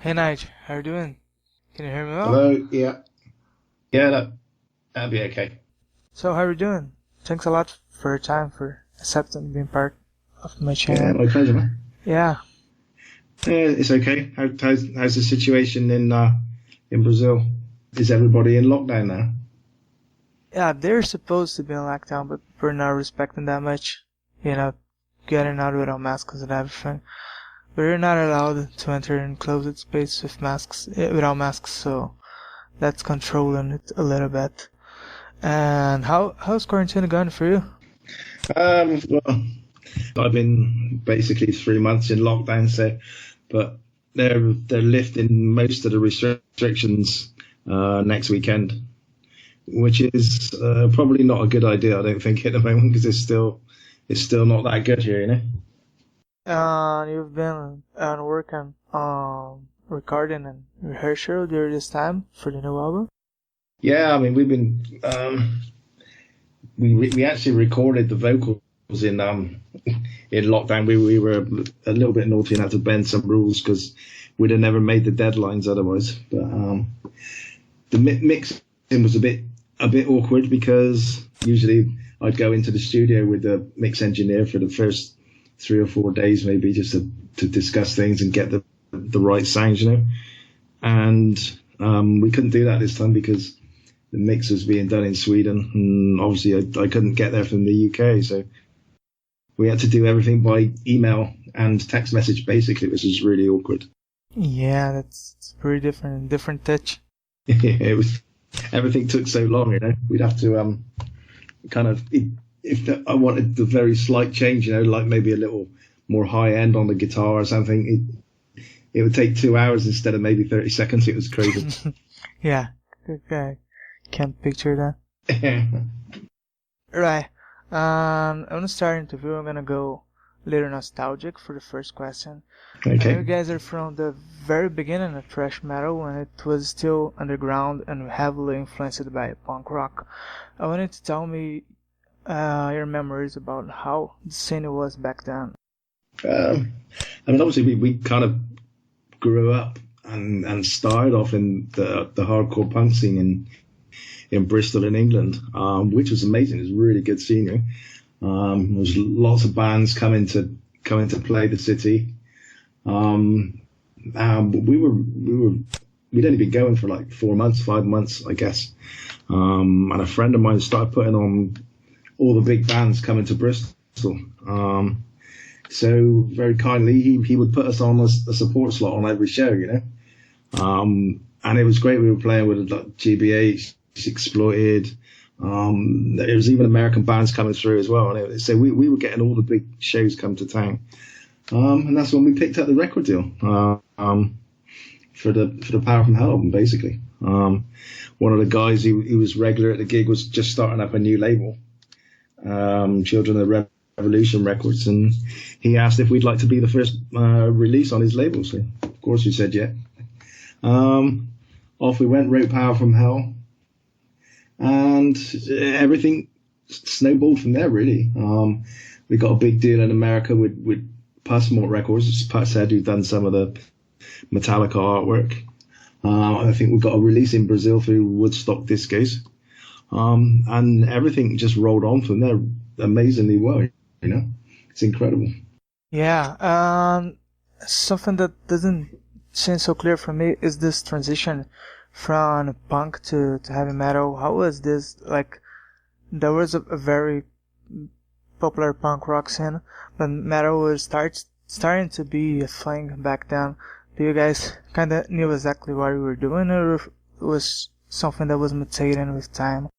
Hey Nige, how you doing? Can you hear me well? Hello. Yeah. Yeah. That'll be okay. So how are you doing? Thanks a lot for your time, for accepting being part of my Yeah, channel. my pleasure, man. Yeah, Yeah, it's okay. How's the situation in Brazil? Is everybody in lockdown now? yeah, they're supposed to be on lockdown, but we're not respecting that much. You know, getting out without masks and everything. We're not allowed to enter in closed space with masks, without masks, so that's controlling it a little bit. And how's quarantine going for you? Well, I've been basically 3 months in lockdown, but they're lifting most of the restrictions next weekend, which is probably not a good idea. I don't think at the moment because it's still not that good here, you know. You've been working on recording and rehearsal during this time for the new album? Yeah, I mean we've been we actually recorded the vocals in lockdown. We were a little bit naughty and had to bend some rules because we'd have never made the deadlines otherwise. But the mixing was a bit awkward because usually I'd go into the studio with the mix engineer for the first 3 or 4 days maybe just to discuss things and get the right sounds, you know. And we couldn't do that this time because the mix was being done in Sweden, and obviously I couldn't get there from the UK, so we had to do everything by email and text message basically, which was really awkward. Yeah, that's pretty different touch. It was everything took so long, you know. We'd have to kind of I wanted the very slight change, you know, like maybe a little more high end on the guitar or something. It would take 2 hours instead of maybe 30 seconds. It was crazy. Yeah, okay. Can't picture that. Right. I'm gonna start interview. I'm gonna go a little nostalgic for the first question. I know you Okay. guys are from the very beginning of thrash metal when it was still underground and heavily influenced by punk rock. I wanted to tell me your memories about how the scene was back then. I mean, obviously we kind of grew up and started off in the hardcore punk scene in Bristol in England, which was amazing. It was really good scenery. There was lots of bands coming to play the city. But we'd only been going for like 4 months, 5 months, I guess. And a friend of mine started putting on all the big bands coming to Bristol. So very kindly, he would put us on a support slot on every show, you know. And it was great. We were playing with like GBH, Exploited. There was even American bands coming through as well. And so we were getting all the big shows come to town. And that's when we picked up the record deal for the Power from Hell album, basically. One of the guys who was regular at the gig was just starting up a new label, Children of the Revolution Records, and he asked if we'd like to be the first release on his label. So of course we said yeah. Off we went, wrote Power from Hell, and everything snowballed from there. Really, we got a big deal in America with Passmore Records. It's Pat said who'd done some of the Metallica artwork. I think we got a release in Brazil through Woodstock Discos, and everything just rolled on from there amazingly well. You know, it's incredible. Yeah, something that doesn't seem so clear for me is this transition from punk to heavy metal. How was this? Like, there was a very popular punk rock scene, but metal was starting to be a thing back then. Do you guys kind of knew exactly what you were doing, or if it was something that was mutating with time?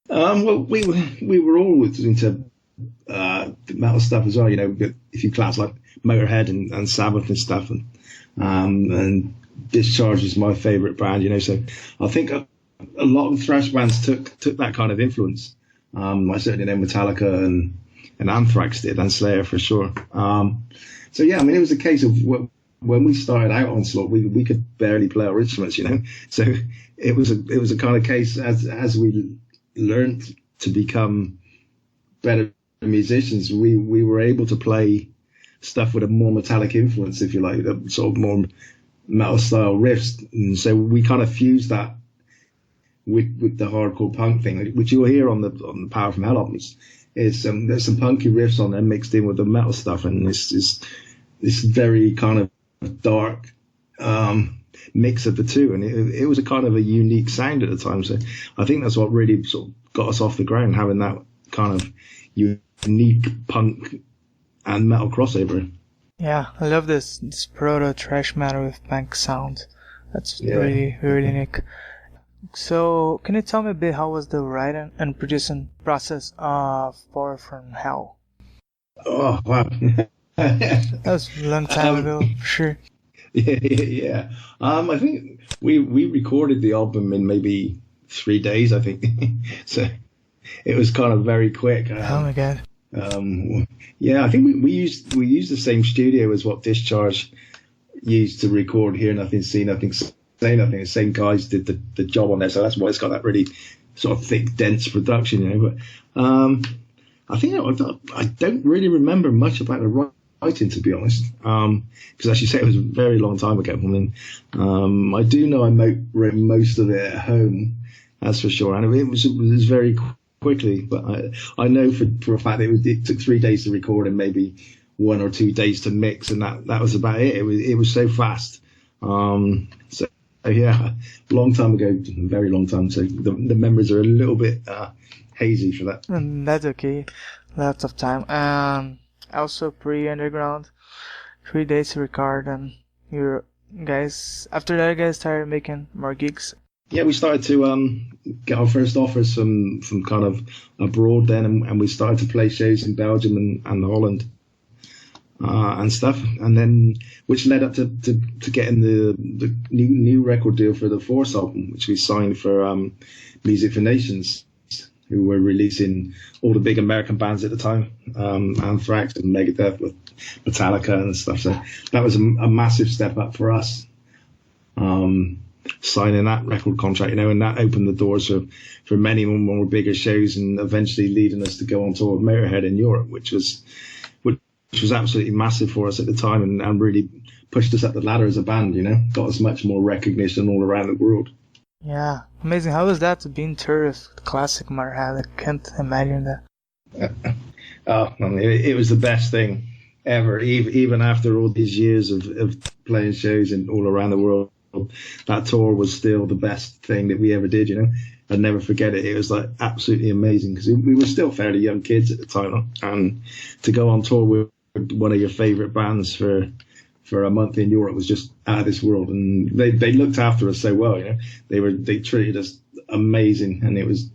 Well, we were always into metal stuff as well. You know, if you class like Motorhead and Sabbath and stuff, and Discharge is my favourite band. You know, so I think a lot of thrash bands took that kind of influence. I certainly know Metallica and Anthrax did, and Slayer for sure. So yeah, I mean, it was a case of when we started out Onslaught, we could barely play our instruments, you know. So it was a kind of case as we learned to become better musicians, we were able to play stuff with a more metallic influence, if you like, a sort of more metal style riffs, and so we kind of fused that with the hardcore punk thing, which you'll hear on the Power from Hell albums. There's some punky riffs on there mixed in with the metal stuff, and this very kind of dark mix of the two, and it was a kind of a unique sound at the time. So I think that's what really sort of got us off the ground, having that kind of unique punk and metal crossover. Yeah, I love this proto thrash metal with punk sound. That's really, really unique. So, can you tell me a bit how was the writing and producing process of Power from Hell? Oh, wow. That was a long time ago, for sure. Yeah. I think we recorded the album in maybe 3 days, I think. So it was kind of very quick. Oh my god. Yeah, I think we used the same studio as what Discharge used to record Hear Nothing, See Nothing, Say Nothing. The same guys did the job on there, so that's why it's got that really sort of thick, dense production, you know. But I think I don't really remember much about the writing, to be honest, because as you say, it was a very long time ago. I mean, I do know I wrote most of it at home, that's for sure, and it was very quickly, but I know for a fact it took 3 days to record and maybe 1 or 2 days to mix, and that was about it. It was so fast. So yeah, long time ago, very long time. So the memories are a little bit hazy for that. And that's okay. Lots of time. Also pre-underground, 3 days to record, and you guys after that, you guys started making more gigs. Yeah, we started to get our first offers from kind of abroad then, and we started to play shows in Belgium and Holland and stuff, and then which led up to getting the new record deal for the Force album, which we signed for Music for Nations, who were releasing all the big American bands at the time, Anthrax and Megadeth with Metallica and stuff. So that was a massive step up for us. Signing that record contract, you know, and that opened the doors for many more bigger shows, and eventually leading us to go on tour with Motorhead in Europe, which was absolutely massive for us at the time, and really pushed us up the ladder as a band, you know, got us much more recognition all around the world. Yeah, amazing. How was that to be in tour with classic Motorhead? I can't imagine that. Oh, I mean, it was the best thing ever, even after all these years of playing shows all around the world. That tour was still the best thing that we ever did, you know. I'd never forget it. It was like absolutely amazing, because we were still fairly young kids at the time, and to go on tour with one of your favorite bands for a month in Europe was just out of this world. And they looked after us so well, you know. They treated us amazing, and it was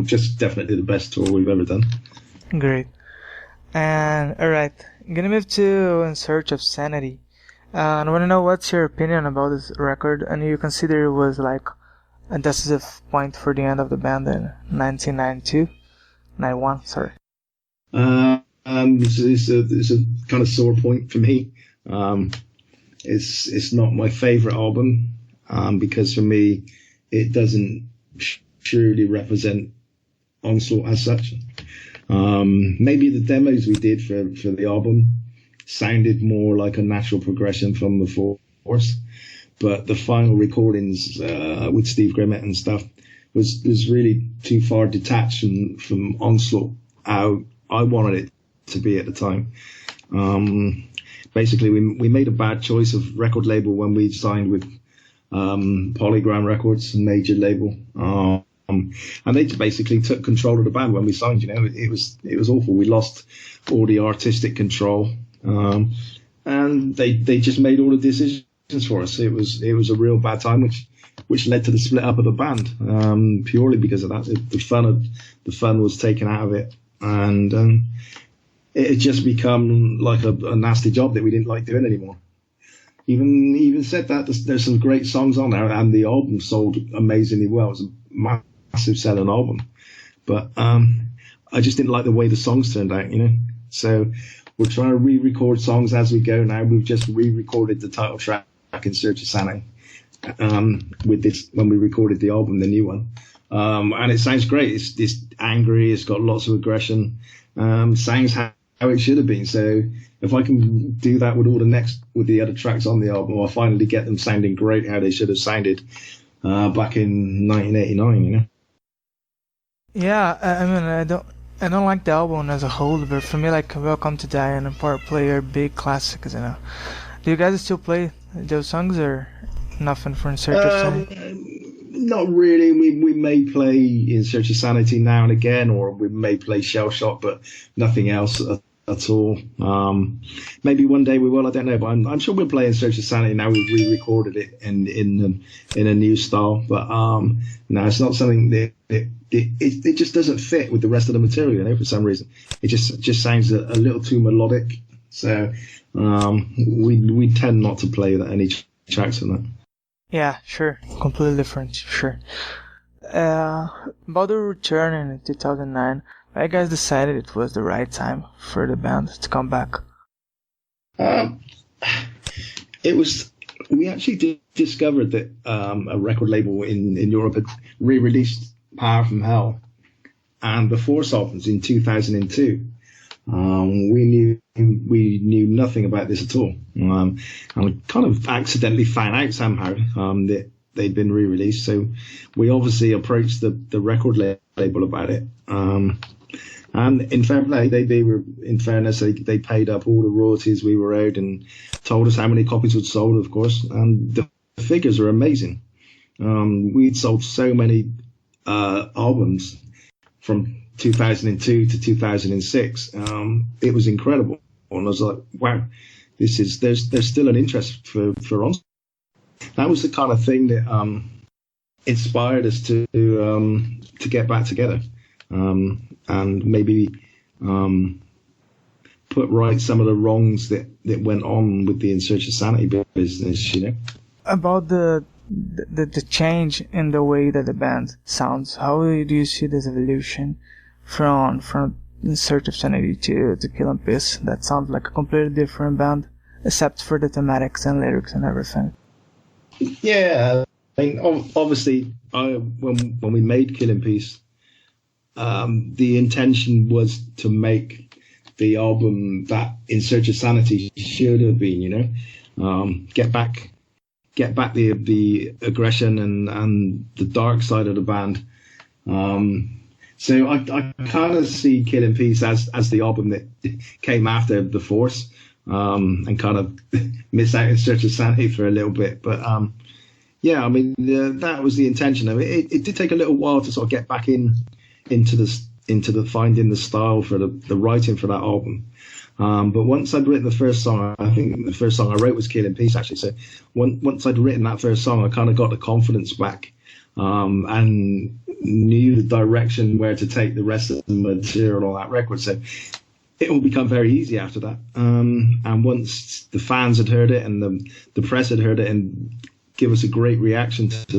just definitely the best tour we've ever done. Great. And alright, I'm gonna move to In Search of Sanity. And I want to know what's your opinion about this record, and you consider it was like a decisive point for the end of the band in 1992? 91, sorry. It's a kind of sore point for me. It's not my favourite album, because for me it doesn't truly represent Onslaught as such. Maybe the demos we did for the album sounded more like a natural progression from the Force, but the final recordings with Steve Grimmett and stuff was really too far detached from Onslaught how I wanted it to be at the time. Basically, we made a bad choice of record label when we signed with Polygram Records, a major label, and they basically took control of the band when we signed. You know, it was awful. We lost all the artistic control. And they just made all the decisions for us. It was a real bad time, which led to the split up of the band, purely because of that. The fun was taken out of it, and it had just become like a nasty job that we didn't like doing anymore. Even said that, there's some great songs on there, and the album sold amazingly well. It was a massive selling album, but I just didn't like the way the songs turned out, you know. So we're trying to re-record songs as we go now. We've just re-recorded the title track In Search of Sanity with this when we recorded the album, the new one. And it sounds great. It's angry. It's got lots of aggression. Sounds how it should have been. So if I can do that with the other tracks on the album, I'll finally get them sounding great how they should have sounded back in 1989. You know. Yeah, I mean, I don't like the album as a whole, but for me, like Welcome to Die and Power Play are big classics. You know. Do you guys still play those songs, or nothing for In Search of Sanity? Not really. We may play In Search of Sanity now and again, or we may play Shell Shock, but nothing else at all. Maybe one day we will. I don't know, but I'm sure we'll play In Search of Sanity now. We've re-recorded it in a new style, but no, it's not something that it just doesn't fit with the rest of the material. You know, for some reason, it just sounds a little too melodic. So we tend not to play any tracks on that. Yeah, sure. Completely different, sure. About the return in 2009, I guys decided it was the right time for the band to come back. It was. We actually discovered that a record label in Europe had re-released Power from Hell and the Force albums in 2002. We knew nothing about this at all, and we kind of accidentally found out somehow that they'd been re-released. So we obviously approached the record label about it, and in fair play, they were, in fairness, they paid up all the royalties we were owed and told us how many copies we'd sold, of course, and the figures are amazing. We'd sold so many albums from 2002 to 2006. It was incredible, and I was like, wow, there's still an interest for Onslaught. That was the kind of thing that inspired us to get back together, and maybe put right some of the wrongs that went on with the In Search of Sanity business, you know. About the change in the way that the band sounds, how do you see this evolution from In Search of Sanity to Kill 'Em Peace? That sounds like a completely different band, except for the thematics and lyrics and everything. Yeah, I mean, obviously, when we made Kill 'Em Peace, the intention was to make the album that In Search of Sanity should have been, you know, get back the aggression and the dark side of the band. So I kind of see Kill 'Em Peace as the album that came after The Force, and kind of miss out In Search of Sanity for a little bit. But yeah, I mean, that was the intention of it. It did take a little while to sort of get back into the finding the style for the writing for that album. But once I'd written the first song, I think the first song I wrote was Kill 'Em Peace, actually. So once I'd written that first song, I kind of got the confidence back, and knew the direction where to take the rest of the material on that record. So it will become very easy after that. And once the fans had heard it and the press had heard it and give us a great reaction to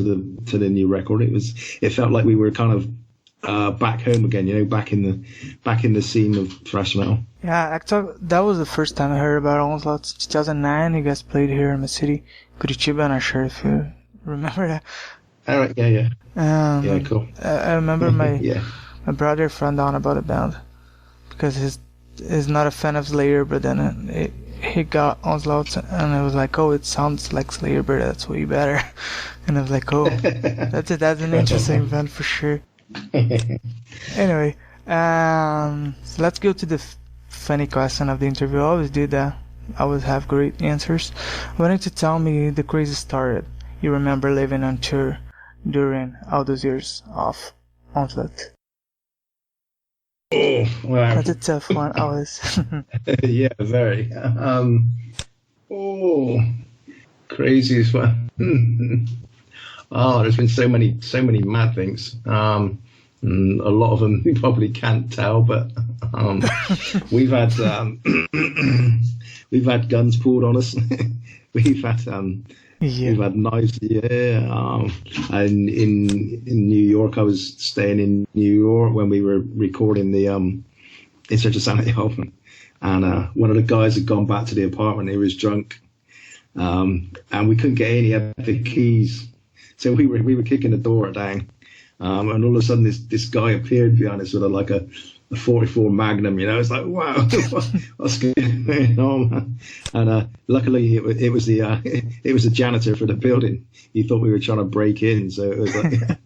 the new record, it felt like we were kind of back home again, you know, back in the scene of thrash metal. Yeah, actually, that was the first time I heard about Onslaught. 2009, you guys played here in the city, Curitiba. I'm not sure if you remember that. All right, yeah. Yeah, cool. I remember my yeah. my brother found out about the band because he's not a fan of Slayer, but then he got Onslaught and I was like, oh, it sounds like Slayer, but that's way better. And I was like, oh, that's an interesting band for sure. Anyway, so let's go to the funny question of the interview. I always do that. I always have great answers. Why don't you tell me the crazy story you remember living on tour during all those years of Onslaught? Oh, wow. That's a tough one, always. Yeah, very. Craziest one. Oh, there's been so many mad things. A lot of them you probably can't tell, but we've had guns pulled on us. We've had knives. Yeah. And in New York, I was staying in New York when we were recording the In Search of Sanity album, and one of the guys had gone back to the apartment. He was drunk, and we couldn't get in. He had the keys, so we were kicking the door down. And all of a sudden this guy appeared behind us with a 44 Magnum, it's like, wow, what's going on, man? And luckily it was the janitor for the building. He thought we were trying to break in, so it was like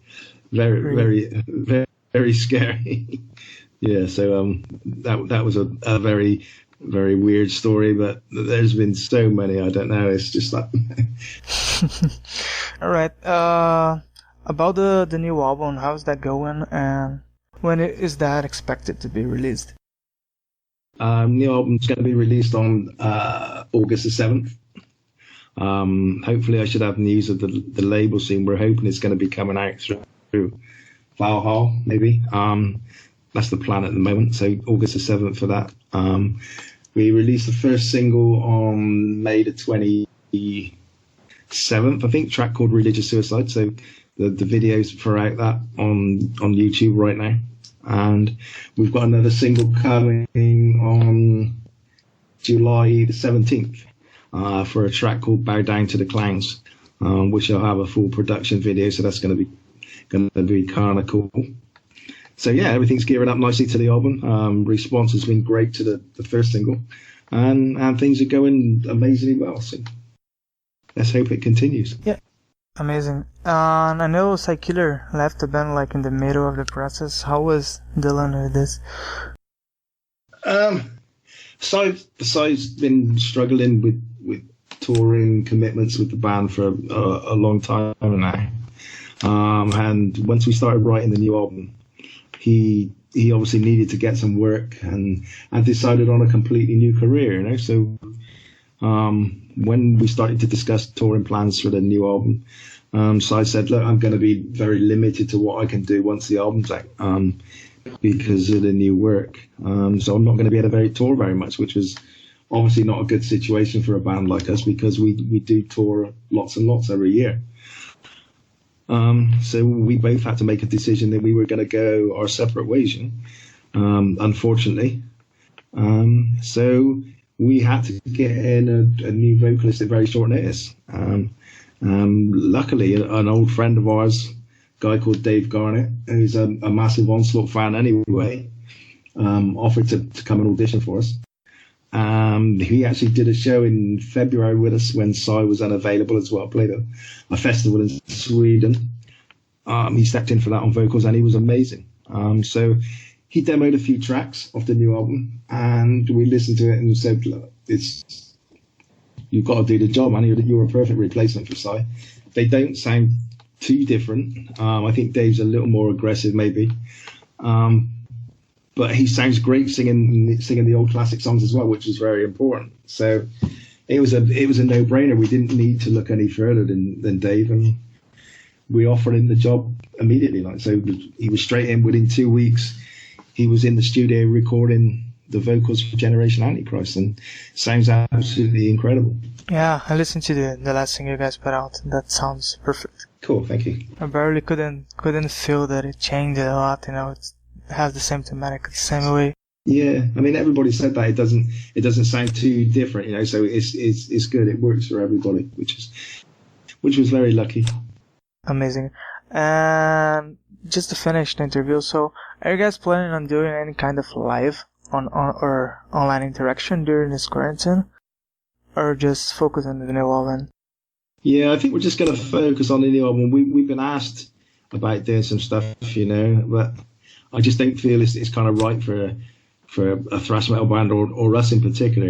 very, very, very, very scary. Yeah, so that was a very, very weird story, but there's been so many, I don't know, it's just like... All right, about the new album, how's that going, and when is that expected to be released? New album's going to be released on August the 7th. Hopefully I should have news of the label soon. We're hoping it's going to be coming out through Valhalla, maybe. That's the plan at the moment, so August the 7th for that. We released the first single on May the 27th, I think, track called Religious Suicide, so the videos for out that on YouTube right now. And we've got another single coming on July the 17th for a track called Bow Down to the Clowns, which will have a full production video, so that's going to be kind of cool. So yeah, everything's gearing up nicely to the album. Response has been great to the first single, and things are going amazingly well. So let's hope it continues. Yeah. Amazing. I know Psykiller left the band like in the middle of the process. How was Dylan with this? Besides been struggling with touring commitments with the band for a long time now. And once we started writing the new album, he obviously needed to get some work and decided on a completely new career, So when we started to discuss touring plans for the new album, so I said, look, I'm going to be very limited to what I can do once the album's out, because of the new work. So I'm not going to be able to tour very much, which was obviously not a good situation for a band like us, because we do tour lots and lots every year. So we both had to make a decision that we were going to go our separate ways, unfortunately. So we had to get in a new vocalist at very short notice. Luckily, an old friend of ours, a guy called Dave Garnett, who's a massive Onslaught fan anyway, offered to come and audition for us. He actually did a show in February with us when Psy was unavailable as well. Played a festival in Sweden. He stepped in for that on vocals, and he was amazing. So he demoed a few tracks of the new album, and we listened to it and said, look, you've got to do the job, man. You're a perfect replacement for Psy. They don't sound too different. I think Dave's a little more aggressive, maybe. But he sounds great singing the old classic songs as well, which is very important. So it was a no-brainer. We didn't need to look any further than Dave, and we offered him the job immediately. So he was straight in within 2 weeks. He was in the studio recording the vocals for Generation Antichrist, and sounds absolutely incredible. Yeah, I listened to the last thing you guys put out. That sounds perfect. Cool, thank you. I barely couldn't feel that it changed a lot. It has the same thematic, the same way. Yeah, I mean, everybody said that it doesn't sound too different, So it's good. It works for everybody, which was very lucky. Amazing. And just to finish the interview, so are you guys planning on doing any kind of live or online interaction during this quarantine, or just focus on the new album? Yeah, I think we're just going to focus on the new album. We've been asked about doing some stuff, but I just don't feel it's kind of right for a thrash metal band or us in particular.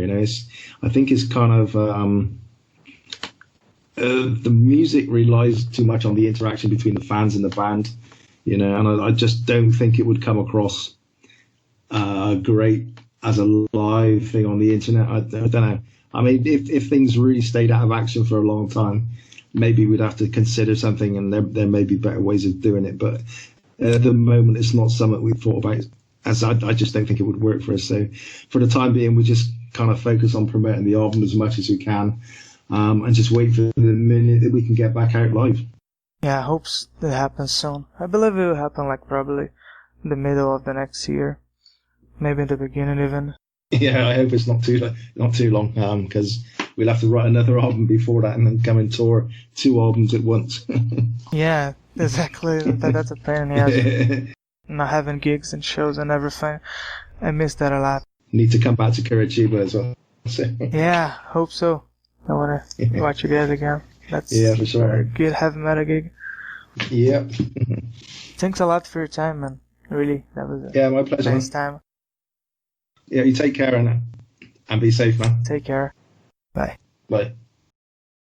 I think it's kind of the music relies too much on the interaction between the fans and the band, and I just don't think it would come across great as a live thing on the internet. I don't know. I mean, if things really stayed out of action for a long time, maybe we'd have to consider something, and there may be better ways of doing it. But at the moment, it's not something we've thought about, as I just don't think it would work for us. So for the time being, we just kind of focus on promoting the album as much as we can, and just wait for the minute that we can get back out live. Yeah, I hope that happens soon. I believe it will happen probably in the middle of the next year. Maybe in the beginning even. Yeah, I hope it's not too long, because we'll have to write another album before that and then come and tour 2 albums at once. Yeah, exactly. That's a pain. Yeah, not having gigs and shows and everything. I miss that a lot. Need to come back to Curitiba as well. So. Yeah, hope so. I want to watch you guys again. That's for sure. a good heavy metal gig. Yep. Thanks a lot for your time, man. Really, that was my pleasure. Nice time. Yeah, you take care and be safe, man. Take care. Bye. Bye.